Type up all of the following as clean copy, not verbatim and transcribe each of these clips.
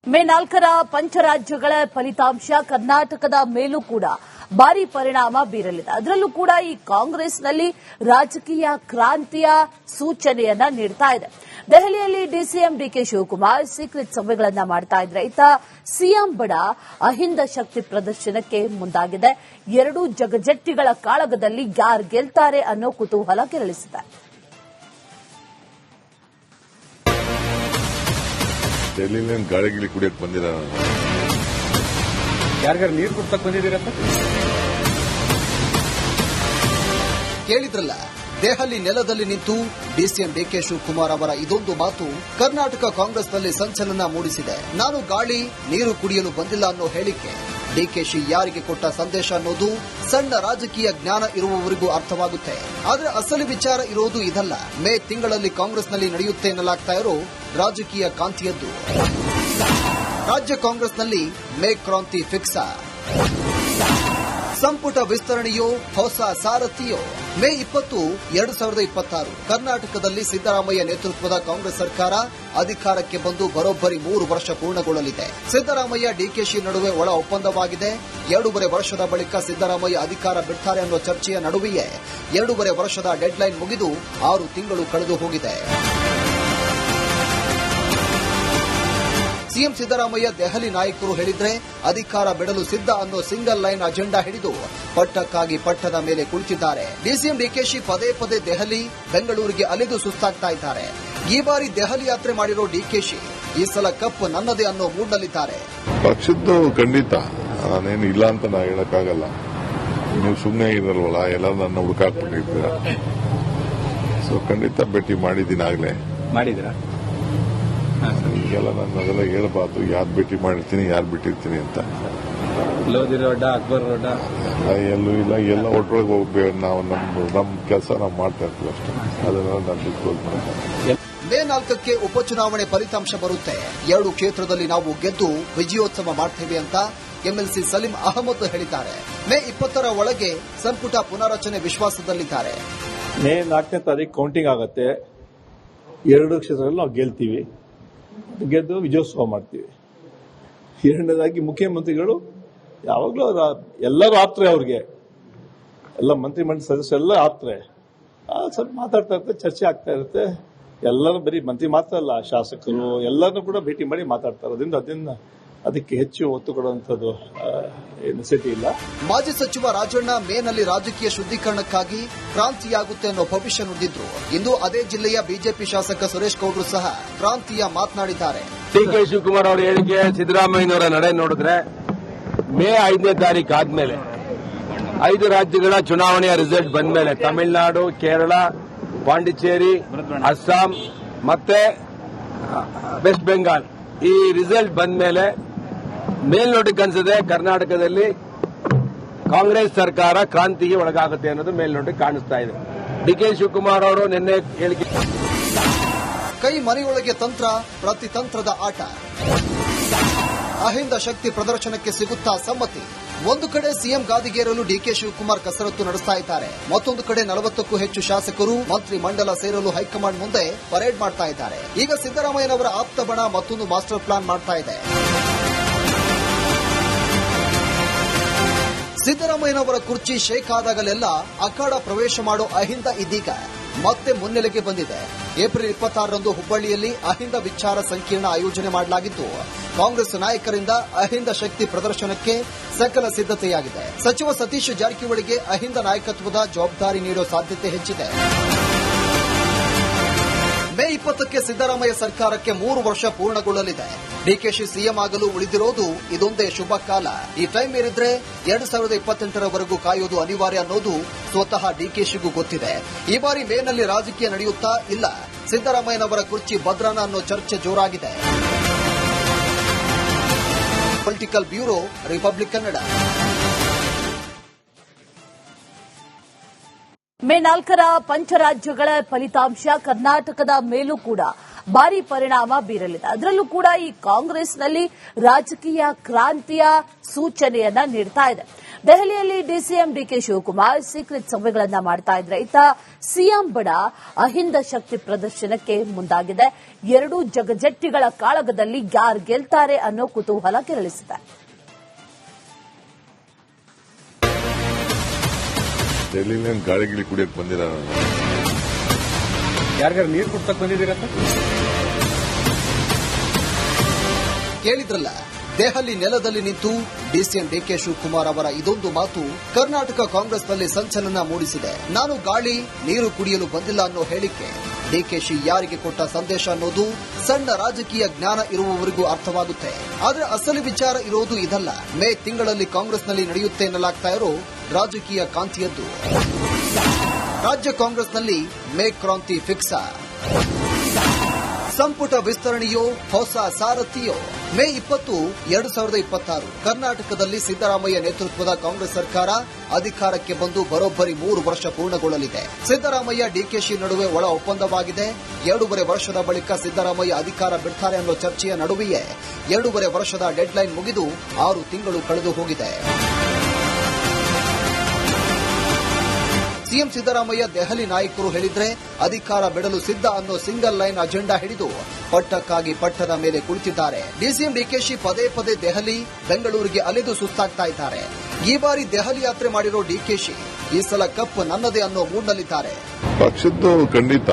ಮೇ 4ರ ಪಂಚರಾಜ್ಯಗಳ ಫಲಿತಾಂಶ ಕರ್ನಾಟಕದ ಮೇಲೂ ಕೂಡ ಭಾರಿ ಪರಿಣಾಮ ಬೀರಲಿದೆ. ಅದರಲ್ಲೂ ಕೂಡ ಈ ಕಾಂಗ್ರೆಸ್ನಲ್ಲಿ ರಾಜಕೀಯ ಕ್ರಾಂತಿಯ ಸೂಚನೆಯನ್ನ ನೀಡ್ತಾ ಇದೆ. ದೆಹಲಿಯಲ್ಲಿ ಡಿಸಿಎಂ ಡಿಕೆ ಶಿವಕುಮಾರ್ ಸೀಕ್ರೆಟ್ ಸಭೆಗಳನ್ನ ಮಾಡ್ತಾ ಇದ್ರೆ, ಇತ್ತ ಸಿಎಂ ಬಡ ಅಹಿಂದ ಶಕ್ತಿ ಪ್ರದರ್ಶನಕ್ಕೆ ಮುಂದಾಗಿದೆ. ಎರಡೂ ಜಗಜಟ್ಟಿಗಳ ಕಾಳಗದಲ್ಲಿ ಯಾರು ಗೆಲ್ತಾರೆ ಅನ್ನೋ ಕುತೂಹಲ ಕೆರಳಿಸಿದೆ. ಡೆಲ್ಲಿಲಿ ಗಾಳಿಗಿಳಿ ಕುಡಿಯಕ್ಕೆ ಬಂದಿಲ್ಲ. ಯಾರಿಗಾರು ನೀರು ಕುಡ್ತಕ್ಕೆ ಬಂದಿದ್ದೀರಪ್ಪ? ಕೇಳಿದ್ರಲ್ಲ, ದೆಹಲಿ ನೆಲದಲ್ಲಿ ನಿಂತು ಡಿಸಿಎಂ ಡಿಕೆ ಶಿವಕುಮಾರ್ ಅವರ ಇದೊಂದು ಮಾತು ಕರ್ನಾಟಕ ಕಾಂಗ್ರೆಸ್ನಲ್ಲಿ ಸಂಚಲನ ಮೂಡಿಸಿದೆ. ನಾನು ಗಾಳಿ ನೀರು ಕುಡಿಯಲು ಬಂದಿಲ್ಲ ಅನ್ನೋ ಹೇಳಿಕೆ ಡಿಕೆಶಿ ಯಾರಿಗೆ ಕೊಟ್ಟ ಸಂದೇಶ ಅನ್ನೋದು ಸಣ್ಣ ರಾಜಕೀಯ ಜ್ಞಾನ ಇರುವವರಿಗೂ ಅರ್ಥವಾಗುತ್ತೆ. ಆದರೆ ಅಸಲಿ ವಿಚಾರ ಇರೋದು ಇದಲ್ಲ. ಮೇ ತಿಂಗಳಲ್ಲಿ ಕಾಂಗ್ರೆಸ್ನಲ್ಲಿ ನಡೆಯುತ್ತೆ ಎನ್ನಲಾಗ್ತಾ ಇರೋ ರಾಜಕೀಯ ಕ್ರಾಂತಿಯದ್ದು. ರಾಜ್ಯ ಕಾಂಗ್ರೆಸ್ನಲ್ಲಿ ಮೇ ಕ್ರಾಂತಿ ಫಿಕ್ಸ. ಸಂಪುಟ ವಿಸ್ತರಣೆಯೋ ಹೊಸ ಸಾರಥಿಯೋ? ಮೇ 20, 2026 ಕರ್ನಾಟಕದಲ್ಲಿ ಸಿದ್ದರಾಮಯ್ಯ ನೇತೃತ್ವದ ಕಾಂಗ್ರೆಸ್ ಸರ್ಕಾರ ಅಧಿಕಾರಕ್ಕೆ ಬಂದು ಬರೋಬ್ಬರಿ 3 ವರ್ಷ ಪೂರ್ಣಗೊಳ್ಳಲಿದೆ. ಸಿದ್ದರಾಮಯ್ಯ ಡಿಕೆಶಿ ನಡುವೆ ಒಳ ಒಪ್ಪಂದವಾಗಿದೆ. 2.5 ವರ್ಷದ ಬಳಿಕ ಸಿದ್ದರಾಮಯ್ಯ ಅಧಿಕಾರ ಬಿಡ್ತಾರೆ ಅನ್ನೋ ಚರ್ಚೆಯ ನಡುವೆಯೇ 2.5 ವರ್ಷದ ಡೆಡ್ಲೈನ್ ಮುಗಿದು 6 ತಿಂಗಳು ಕಳೆದು ಹೋಗಿದೆ. ಸಿಎಂ ಸಿದ್ದರಾಮಯ್ಯ ದೆಹಲಿ ನಾಯಕರು ಹೇಳಿದ್ರೆ ಅಧಿಕಾರ ಬಿಡಲು ಸಿದ್ಧ ಅನ್ನೋ ಸಿಂಗಲ್ ಲೈನ್ ಅಜೆಂಡಾ ಹಿಡಿದು ಪಟ್ಟಕ್ಕಾಗಿ ಪಟ್ಟದ ಮೇಲೆ ಕುಳಿತಿದ್ದಾರೆ. ಡಿಸಿಎಂ ಡಿಕೆಶಿ ಪದೇ ಪದೇ ದೆಹಲಿ, ಬೆಂಗಳೂರಿಗೆ ಅಲೆದು ಸುಸ್ತಾಗ್ತಾ ಇದ್ದಾರೆ. ಈ ಬಾರಿ ದೆಹಲಿ ಯಾತ್ರೆ ಮಾಡಿರೋ ಡಿಕೆಶಿ ಈ ಸಲ ಕಪ್ ನನ್ನದೇ ಅನ್ನೋ ಮೂಡ್ನಲ್ಲಿದ್ದಾರೆ. ಪಕ್ಷದ್ದು ಖಂಡಿತ ನಾನೇನು ಇಲ್ಲ ಅಂತ ನಾ ಹೇಳಕ್ಕಾಗಲ್ಲ. ನೀವು ಸುಮ್ಮನೆ ಇರಲ್ವಲ್ಲ, ಎಲ್ಲ ನನ್ನ ಹುಡುಕಾಕ್ಬಿಟ್ಟಿರ್ತೀರ. ಸೊ ಖಂಡಿತ ಭೇಟಿ ಮಾಡಿದ್ದೀನಿ ಆಗಲೇ. ಮಾಡಿದ್ರಾ? ಈಗೆಲ್ಲ ನಾನು ಅದೆಲ್ಲ ಹೇಳಬಾರ್ದು, ಯಾರು ಭೇಟಿ ಮಾಡಿರ್ತೀನಿ, ಯಾರು ಬಿಟ್ಟಿರ್ತೀನಿ ಅಂತ. ಲೋಧಿ ರೋಡ, ಅಕ್ಬರ್ ರೋಡ ಎಲ್ಲೂ ಇಲ್ಲ. ಎಲ್ಲ ಒಟ್ಟೊಳಗೆ ಹೋಗ್ಬೇಕು. ನಾವು ನಮ್ಮ ಕೆಲಸ ನಾವು ಮಾಡ್ತಾ ಇರ್ತೀವಿ ಅಷ್ಟೇ. ಅದನ್ನ ನಾನು ಡಿಸ್ಕ್ಲೋಸ್ ಮಾಡ್ತೀನಿ. ಮೇ 4ಕ್ಕೆ ಉಪಚುನಾವಣೆ ಫಲಿತಾಂಶ ಬರುತ್ತೆ. 2 ಕ್ಷೇತ್ರದಲ್ಲಿ ನಾವು ಗೆದ್ದು ವಿಜಯೋತ್ಸವ ಮಾಡ್ತೇವೆ ಅಂತ ಎಂಎಲ್ಸಿ ಸಲೀಂ ಅಹಮದ್ ಹೇಳಿದ್ದಾರೆ. ಮೇ 20ರ ಒಳಗೆ ಸಂಪುಟ ಪುನಾರಚನೆ ವಿಶ್ವಾಸದಲ್ಲಿದ್ದಾರೆ. ಮೇ 4ನೇ ತಾರೀಕು ಕೌಂಟಿಂಗ್ ಆಗುತ್ತೆ. 2 ಕ್ಷೇತ್ರದಲ್ಲಿ ನಾವು ಗೆಲ್ತೀವಿ, ಗೆದ್ದು ವಿಜಯೋತ್ಸವ ಮಾಡ್ತೀವಿ. 2ನೇದಾಗಿ ಮುಖ್ಯಮಂತ್ರಿಗಳು ಯಾವಾಗಲೂ ಎಲ್ಲರೂ ಆತ್ರೆ, ಅವ್ರಿಗೆ ಎಲ್ಲ ಮಂತ್ರಿಮಂಡಲ ಸದಸ್ಯರೆಲ್ಲ ಆತ್ರೆ. ಸ್ವಲ್ಪ ಮಾತಾಡ್ತಾ ಇರುತ್ತೆ, ಚರ್ಚೆ ಆಗ್ತಾ ಇರುತ್ತೆ. ಎಲ್ಲರೂ ಬರೀ ಮಂತ್ರಿ ಮಾತ್ರ ಅಲ್ಲ, ಶಾಸಕರು ಎಲ್ಲರನ್ನೂ ಕೂಡ ಭೇಟಿ ಮಾಡಿ ಮಾತಾಡ್ತಾರೆ. ಅದರಿಂದ ಅದಕ್ಕೆ ಹೆಚ್ಚು ಒತ್ತು ಕೊಡುವಂಥದ್ದು ನೆಸೆಸಿಟಿ ಇಲ್ಲ. ಮಾಜಿ ಸಚಿವ ರಾಜಣ್ಣ ಮೇನಲ್ಲಿ ರಾಜಕೀಯ ಶುದ್ದೀಕರಣಕ್ಕಾಗಿ ಕ್ರಾಂತಿಯಾಗುತ್ತೆ ಅನ್ನೋ ಭವಿಷ್ಯ ನುಡಿದಿದ್ರು. ಇಂದು ಅದೇ ಜಿಲ್ಲೆಯ ಬಿಜೆಪಿ ಶಾಸಕ ಸುರೇಶ್ ಗೌಡ್ರು ಸಹ ಕ್ರಾಂತಿಯ ಮಾತನಾಡಿದ್ದಾರೆ. ಡಿಕೆ ಶಿವಕುಮಾರ್ ಅವರ ಹೇಳಿಕೆ, ಸಿದ್ದರಾಮಯ್ಯನವರ ನಡೆ ನೋಡಿದ್ರೆ ಮೇ 5ನೇ ತಾರೀಕು ಆದ್ಮೇಲೆ 5 ರಾಜ್ಯಗಳ ಚುನಾವಣೆಯ ರಿಸಲ್ಟ್ ಬಂದ ಮೇಲೆ ತಮಿಳುನಾಡು, ಕೇರಳ, ಪಾಂಡಿಚೇರಿ, ಅಸ್ಸಾಂ ಮತ್ತೆ ವೆಸ್ಟ್ ಬೆಂಗಾಲ್ ಈ ರಿಸಲ್ಟ್ ಬಂದ ಮೇಲೆ ಮೇಲ್ನೋಟಕ್ಕೆ ಅನ್ಸದೆ ಕರ್ನಾಟಕದಲ್ಲಿ ಕಾಂಗ್ರೆಸ್ ಸರ್ಕಾರ ಕ್ರಾಂತಿಗೆ ಒಳಗಾಗುತ್ತೆ ಅನ್ನೋದು ಮೇಲ್ನೋಟಕ್ಕೆ ಕಾಣಿಸ್ತಾ ಇದೆ. ಡಿಕೆ ಶಿವಕುಮಾರ್ ಅವರು ನಿನ್ನೆ ಹೇಳಿಕೆ, ಕೈ ಮನೆಯೊಳಗೆ ತಂತ್ರ, ಪ್ರತಿತಂತ್ರದ ಆಟ. ಅಹಿಂದ ಶಕ್ತಿ ಪ್ರದರ್ಶನಕ್ಕೆ ಸಿಗುತ್ತಾ ಸಮ್ಮತಿ. ಒಂದು ಕಡೆ ಸಿಎಂ ಗಾದಿಗೇರಲು ಡಿಕೆ ಶಿವಕುಮಾರ್ ಕಸರತ್ತು ನಡೆಸ್ತಾ ಇದ್ದಾರೆ. ಮತ್ತೊಂದು ಕಡೆ 40ಕ್ಕೂ ಹೆಚ್ಚು ಶಾಸಕರು ಮಂತ್ರಿ ಮಂಡಲ ಸೇರಲು ಹೈಕಮಾಂಡ್ ಮುಂದೆ ಪರೇಡ್ ಮಾಡ್ತಾ ಇದ್ದಾರೆ. ಈಗ ಸಿದ್ದರಾಮಯ್ಯನವರ ಆಪ್ತ ಬಣ ಮತ್ತೊಂದು ಮಾಸ್ಟರ್ ಪ್ಲಾನ್ ಮಾಡ್ತಾ ಇದೆ. ಸಿದ್ದರಾಮಯ್ಯನವರ ಕುರ್ಚಿ ಶೇಕ್ ಆದಾಗಲೆಲ್ಲ ಅಖಾಡ ಪ್ರವೇಶ ಮಾಡೋ ಅಹಿಂದ ಇದೀಗ ಮತ್ತೆ ಮುನ್ನೆಲೆಗೆ ಬಂದಿದೆ. ಏಪ್ರಿಲ್ 26ರಂದು ಹುಬ್ಬಳ್ಳಿಯಲ್ಲಿ ಅಹಿಂದ ವಿಚಾರ ಸಂಕಿರಣ ಆಯೋಜನೆ ಮಾಡಲಾಗಿದ್ದು, ಕಾಂಗ್ರೆಸ್ ನಾಯಕರಿಂದ ಅಹಿಂದ ಶಕ್ತಿ ಪ್ರದರ್ಶನಕ್ಕೆ ಸಕಲ ಸಿದ್ದತೆಯಾಗಿದೆ. ಸಚಿವ ಸತೀಶ್ ಜಾರಕಿಹೊಳಿಗೆ ಅಹಿಂದ ನಾಯಕತ್ವದ ಜವಾಬ್ದಾರಿ ನೀಡೋ ಸಾಧ್ಯತೆ ಹೆಚ್ಚಿದೆ. ಮೇ 20ಕ್ಕೆ ಸಿದ್ದರಾಮಯ್ಯ ಸರ್ಕಾರಕ್ಕೆ 3 ವರ್ಷ ಪೂರ್ಣಗೊಳ್ಳಲಿದೆ. ಡಿಕೆಶಿ ಸಿಎಂ ಆಗಲು ಉಳಿದಿರೋದು ಇದೊಂದೇ ಶುಭ ಕಾಲ. ಈ ಟೈಮ್ ಏರಿದ್ರೆ 2028ರವರೆಗೂ ಕಾಯೋದು ಅನಿವಾರ್ಯ ಅನ್ನೋದು ಸ್ವತಃ ಡಿಕೆಶಿಗೂ ಗೊತ್ತಿದೆ. ಈ ಬಾರಿ ಮೇನಲ್ಲಿ ರಾಜಕೀಯ ನಡೆಯುತ್ತಾ ಇಲ್ಲ, ಸಿದ್ದರಾಮಯ್ಯನವರ ಕುರ್ಚಿ ಭದ್ರಾನ ಅನ್ನೋ ಚರ್ಚೆ ಜೋರಾಗಿದೆ. Political bureau, Republic Kannada. May 4ರ ಪಂಚರಾಜ್ಯಗಳ ಫಲಿತಾಂಶ ಕರ್ನಾಟಕದ ಮೇಲೂ ಕೂಡ ಭಾರಿ ಪರಿಣಾಮ ಬೀರಲಿದೆ. ಅದರಲ್ಲೂ ಕೂಡ ಈ ಕಾಂಗ್ರೆಸ್ನಲ್ಲಿ ರಾಜಕೀಯ ಕ್ರಾಂತಿಯ ಸೂಚನೆಯನ್ನ ನೀಡ್ತಾ ಇದೆ. ದೆಹಲಿಯಲ್ಲಿ ಡಿಸಿಎಂ ಡಿಕೆ ಶಿವಕುಮಾರ್ ಸೀಕ್ರೆಟ್ ಸಭೆಗಳನ್ನ ಮಾಡ್ತಾ ಇದ್ರೆ ಇತ್ತ ಸಿಎಂ ಬಡ ಅಹಿಂದ ಶಕ್ತಿ ಪ್ರದರ್ಶನಕ್ಕೆ ಮುಂದಾಗಿದೆ. ಎರಡೂ ಜಗಜಟ್ಟಿಗಳ ಕಾಳಗದಲ್ಲಿ ಯಾರು ಗೆಲ್ತಾರೆ ಅನ್ನೋ ಕುತೂಹಲ ಕೆರಳಿಸಿದೆ. ಡೆಲ್ಲಿಲಿ ಗಾಳಿಗಿಳಿ ಕುಡಿಯಕ್ಕೆ ಬಂದಿರ ಯಾರಿಗಾರು ನೀರು ಕುಡ್ಸಕ್ ಬಂದಿದ್ದೀರಪ್ಪ? ಕೇಳಿದ್ರಲ್ಲ, ದೆಹಲಿ ನೆಲದಲ್ಲಿ ನಿಂತು ಡಿಸಿಎಂ ಡಿಕೆ ಶಿವಕುಮಾರ್ ಅವರ ಇದೊಂದು ಮಾತು ಕರ್ನಾಟಕ ಕಾಂಗ್ರೆಸ್ನಲ್ಲಿ ಸಂಚಲನ ಮೂಡಿಸಿದೆ. ನಾನು ಗಾಳಿ ನೀರು ಕುಡಿಯಲು ಬಂದಿಲ್ಲ ಅನ್ನೋ ಹೇಳಿಕೆ ಡಿಕೆಶಿ ಯಾರಿಗೆ ಕೊಟ್ಟ ಸಂದೇಶ ಅನ್ನೋದು ಸಣ್ಣ ರಾಜಕೀಯ ಜ್ಞಾನ ಇರುವವರಿಗೂ ಅರ್ಥವಾಗುತ್ತೆ. ಆದರೆ ಅಸಲಿ ವಿಚಾರ ಇರೋದು ಇದಲ್ಲ. ಮೇ ತಿಂಗಳಲ್ಲಿ ಕಾಂಗ್ರೆಸ್ನಲ್ಲಿ ನಡೆಯುತ್ತೆ ಎನ್ನಲಾಗ್ತಾ ಇರೋ ರಾಜಕೀಯ ಕಾಂತಿಯದ್ದು. ರಾಜ್ಯ ಕಾಂಗ್ರೆಸ್ನಲ್ಲಿ ಮೇ ಕ್ರಾಂತಿ ಫಿಕ್ಸ. ಸಂಪುಟ ವಿಸ್ತರಣೆಯೋ ಹೊಸ ಸಾರಥಿಯೋ? ಮೇ 20, 2026 ಕರ್ನಾಟಕದಲ್ಲಿ ಸಿದ್ದರಾಮಯ್ಯ ನೇತೃತ್ವದ ಕಾಂಗ್ರೆಸ್ ಸರ್ಕಾರ ಅಧಿಕಾರಕ್ಕೆ ಬಂದು ಬರೋಬ್ಬರಿ 3 ವರ್ಷ ಪೂರ್ಣಗೊಳ್ಳಲಿದೆ. ಸಿದ್ದರಾಮಯ್ಯ ಡಿಕೆಶಿ ನಡುವೆ ಒಳ ಒಪ್ಪಂದವಾಗಿದೆ. 2.5 ವರ್ಷದ ಬಳಿಕ ಸಿದ್ದರಾಮಯ್ಯ ಅಧಿಕಾರ ಬಿಡ್ತಾರೆ ಅನ್ನೋ ಚರ್ಚೆಯ ನಡುವೆಯೇ 2.5 ವರ್ಷದ ಡೆಡ್ಲೈನ್ ಮುಗಿದು 6 ತಿಂಗಳು ಕಳೆದು ಹೋಗಿದೆ. ಸಿಎಂ ಸಿದ್ದರಾಮಯ್ಯ ದೆಹಲಿ ನಾಯಕರು ಹೇಳಿದ್ರೆ ಅಧಿಕಾರ ಬಿಡಲು ಸಿದ್ಧ ಅನ್ನೋ ಸಿಂಗಲ್ ಲೈನ್ ಅಜೆಂಡಾ ಹಿಡಿದು ಪಟ್ಟಕ್ಕಾಗಿ ಪಟ್ಟದ ಮೇಲೆ ಕುಳಿತಿದ್ದಾರೆ. ಡಿಸಿಎಂ ಡಿಕೆಶಿ ಪದೇ ಪದೇ ದೆಹಲಿ, ಬೆಂಗಳೂರಿಗೆ ಅಲೆದು ಸುಸ್ತಾಗ್ತಾ ಇದ್ದಾರೆ. ಈ ಬಾರಿ ದೆಹಲಿ ಯಾತ್ರೆ ಮಾಡಿರೋ ಡಿಕೆಶಿ ಈ ಸಲ ಕಪ್ ನನ್ನದೇ ಅನ್ನೋ ಮೂಡ್ನಲ್ಲಿದ್ದಾರೆ. ಪಕ್ಷದ್ದು ಖಂಡಿತ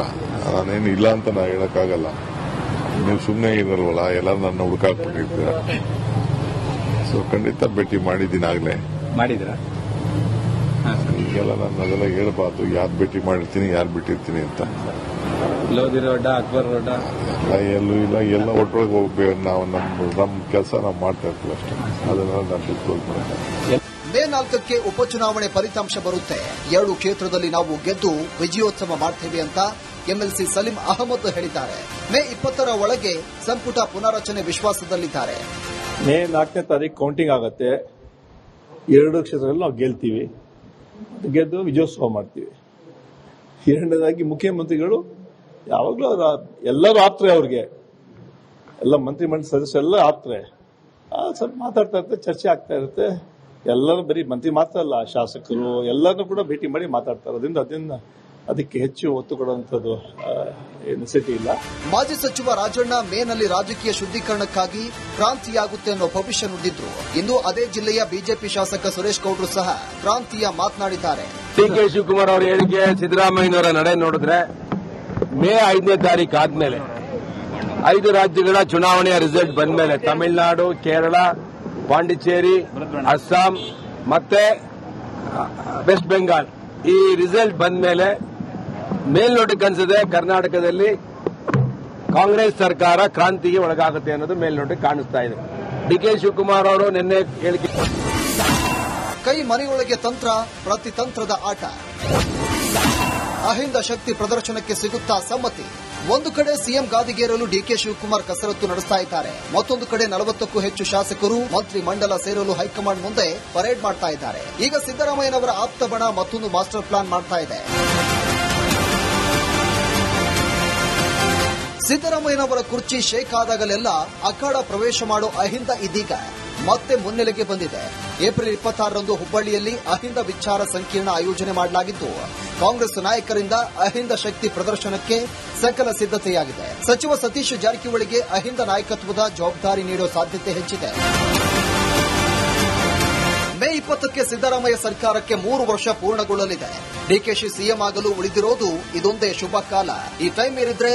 ನಾನೇನು ಇಲ್ಲ ಅಂತ ನಾ ಹೇಳಕ್ಕಾಗಲ್ಲ. ನೀವು ಸುಮ್ಮನೆ ಇರಲ್ವಲ್ಲ, ಎಲ್ಲ ನನ್ನ ಹುಡುಕಾಕ್ಬಿಟ್ಟಿರ್ತೀರ. ಸೊ ಖಂಡಿತ ಭೇಟಿ ಮಾಡಿದ್ದೀನಿ ಆಗಲೇ. ಮಾಡಿದ್ರಾ? ಈಗೆಲ್ಲ ನಾನು ಅದೆಲ್ಲ ಹೇಳ್ಬಾರ್ದು, ಯಾರು ಭೇಟಿ ಮಾಡಿರ್ತೀನಿ ಯಾರು ಬಿಟ್ಟಿರ್ತೀನಿ ಅಂತ. ಲೋಧಿ ರೋಡ, ಅಕ್ಬರ್ ರೋಡ ಎಲ್ಲೂ ಇಲ್ಲ, ಎಲ್ಲ ಒಟ್ಟೊಳಗೆ ಹೋಗ್ಬೇಕು. ನಾವು ನಮ್ಮ ಕೆಲಸ ನಾವು ಮಾಡ್ತಾ ಇರ್ತೀವಿ ಅಷ್ಟೇ. ಅದನ್ನ ನಾನು ಬಿಟ್ಕೊಳ್ಬೇಕು. ಮೇ 4ಕ್ಕೆ ಉಪಚುನಾವಣೆ ಫಲಿತಾಂಶ ಬರುತ್ತೆ. 2 ಕ್ಷೇತ್ರದಲ್ಲಿ ನಾವು ಗೆದ್ದು ವಿಜಯೋತ್ಸವ ಮಾಡ್ತೇವೆ ಅಂತ ಎಂಎಲ್ಸಿ ಸಲೀಂ ಅಹಮದ್ ಹೇಳಿದ್ದಾರೆ. ಮೇ 20ರ ಒಳಗೆ ಸಂಪುಟ ಪುನಾರಚನೆ ವಿಶ್ವಾಸದಲ್ಲಿದ್ದಾರೆ. ಮೇ 4ನೇ ತಾರೀಕು ಕೌಂಟಿಂಗ್ ಆಗುತ್ತೆ. 2 ಕ್ಷೇತ್ರದಲ್ಲಿ ನಾವು ಗೆಲ್ತೀವಿ, ಗೆದ್ದು ವಿಜಯೋತ್ಸವ ಮಾಡ್ತೀವಿ. 2ನೇದಾಗಿ ಮುಖ್ಯಮಂತ್ರಿಗಳು ಯಾವಾಗಲೂ ಎಲ್ಲರೂ ಆಪ್ತರೆ, ಅವ್ರಿಗೆ ಎಲ್ಲ ಮಂತ್ರಿಮಂಡಲ ಸದಸ್ಯರೆಲ್ಲ ಆಪ್ತರೆ. ಸ್ವಲ್ಪ ಮಾತಾಡ್ತಾ ಇರ್ತಾರೆ, ಚರ್ಚೆ ಆಗ್ತಾ ಇರುತ್ತೆ. ಎಲ್ಲರೂ ಬರೀ ಮಂತ್ರಿ ಮಾತ್ರ ಅಲ್ಲ, ಶಾಸಕರು ಎಲ್ಲರನ್ನೂ ಕೂಡ ಭೇಟಿ ಮಾಡಿ ಮಾತಾಡ್ತಾರೆ. ಅದರಿಂದ ಅದಕ್ಕೆ ಹೆಚ್ಚು ಒತ್ತು ಕೊಡುವಂಥದ್ದು ನೆಸೆಸಿಟಿ ಇಲ್ಲ. ಮಾಜಿ ಸಚಿವ ರಾಜಣ್ಣ ಮೇನಲ್ಲಿ ರಾಜಕೀಯ ಶುದ್ದೀಕರಣಕ್ಕಾಗಿ ಕ್ರಾಂತಿಯಾಗುತ್ತೆ ಅನ್ನೋ ಭವಿಷ್ಯ ನುಡಿದ್ರು. ಇಂದು ಅದೇ ಜಿಲ್ಲೆಯ ಬಿಜೆಪಿ ಶಾಸಕ ಸುರೇಶ್ ಗೌಡ್ರು ಸಹ ಕ್ರಾಂತಿಯ ಮಾತನಾಡಿದ್ದಾರೆ. ಡಿಕೆ ಶಿವಕುಮಾರ್ ಅವರ ಹೇಳಿಕೆ, ಸಿದ್ದರಾಮಯ್ಯನವರ ನಡೆ ನೋಡಿದ್ರೆ ಮೇ 5ನೇ ತಾರೀಕು ಆದ್ಮೇಲೆ 5 ರಾಜ್ಯಗಳ ಚುನಾವಣೆಯ ರಿಸಲ್ಟ್ ಬಂದ ಮೇಲೆ ತಮಿಳುನಾಡು, ಕೇರಳ, ಪಾಂಡಿಚೇರಿ, ಅಸ್ಸಾಂ ಮತ್ತೆ ವೆಸ್ಟ್ ಬೆಂಗಾಲ್ ಈ ರಿಸಲ್ಟ್ ಬಂದ ಮೇಲೆ ಮೇಲ್ನೋಟಕ್ಕೆ ಅನ್ಸದೆ ಕರ್ನಾಟಕದಲ್ಲಿ ಕಾಂಗ್ರೆಸ್ ಸರ್ಕಾರ ಕ್ರಾಂತಿಗೆ ಒಳಗಾಗುತ್ತೆ ಅನ್ನೋದು ಮೇಲ್ನೋಟಕ್ಕೆ ಕಾಣಿಸ್ತಾ ಇದೆ. ಡಿಕೆ ಶಿವಕುಮಾರ್ ಅವರು ನಿನ್ನೆ ಹೇಳಿಕೆ, ಕೈ ಮನೆಯೊಳಗೆ ತಂತ್ರ, ಪ್ರತಿತಂತ್ರದ ಆಟ. ಅಹಿಂದ ಶಕ್ತಿ ಪ್ರದರ್ಶನಕ್ಕೆ ಸಿಗುತ್ತಾ ಸಮ್ಮತಿ. ಒಂದು ಕಡೆ ಸಿಎಂ ಗಾದಿಗೇರಲು ಡಿಕೆ ಶಿವಕುಮಾರ್ ಕಸರತ್ತು ನಡೆಸ್ತಾ ಇದ್ದಾರೆ. ಮತ್ತೊಂದು ಕಡೆ 40ಕ್ಕೂ ಹೆಚ್ಚು ಶಾಸಕರು ಮಂತ್ರಿ ಮಂಡಲ ಸೇರಲು ಹೈಕಮಾಂಡ್ ಮುಂದೆ ಪರೇಡ್ ಮಾಡ್ತಾ ಇದ್ದಾರೆ. ಈಗ ಸಿದ್ದರಾಮಯ್ಯನವರ ಆಪ್ತ ಬಣ ಮತ್ತೊಂದು ಮಾಸ್ಟರ್ ಪ್ಲಾನ್ ಮಾಡ್ತಾ ಇದೆ. ಸಿದ್ದರಾಮಯ್ಯನವರ ಕುರ್ಚಿ ಶೇಕ್ ಆದಾಗಲೆಲ್ಲ ಅಖಾಡ ಪ್ರವೇಶ ಮಾಡೋ ಅಹಿಂದ ಇದೀಗ ಮತ್ತೆ ಮುನ್ನೆಲೆಗೆ ಬಂದಿದೆ. ಏಪ್ರಿಲ್ 26ರಂದು ಹುಬ್ಬಳ್ಳಿಯಲ್ಲಿ ಅಹಿಂದ ವಿಚಾರ ಸಂಕಿರಣ ಆಯೋಜನೆ ಮಾಡಲಾಗಿದ್ದು, ಕಾಂಗ್ರೆಸ್ ನಾಯಕರಿಂದ ಅಹಿಂದ ಶಕ್ತಿ ಪ್ರದರ್ಶನಕ್ಕೆ ಸಕಲ ಸಿದ್ಧತೆಯಾಗಿದೆ. ಸಚಿವ ಸತೀಶ್ ಜಾರಕಿಹೊಳಿಗೆ ಅಹಿಂದ ನಾಯಕತ್ವದ ಜವಾಬ್ದಾರಿ ನೀಡೋ ಸಾಧ್ಯತೆ ಹೆಚ್ಚಿದೆ. ಮೇ 20ಕ್ಕೆ ಸಿದ್ದರಾಮಯ್ಯ ಸರ್ಕಾರಕ್ಕೆ 3 ವರ್ಷ ಪೂರ್ಣಗೊಳ್ಳಲಿದೆ. ಡಿಕೆಶಿ ಸಿಎಂ ಆಗಲು ಉಳಿದಿರೋದು ಇದೊಂದೇ ಶುಭ ಕಾಲ. ಈ ಟೈಮ್ ಮೀರಿದ್ರೆ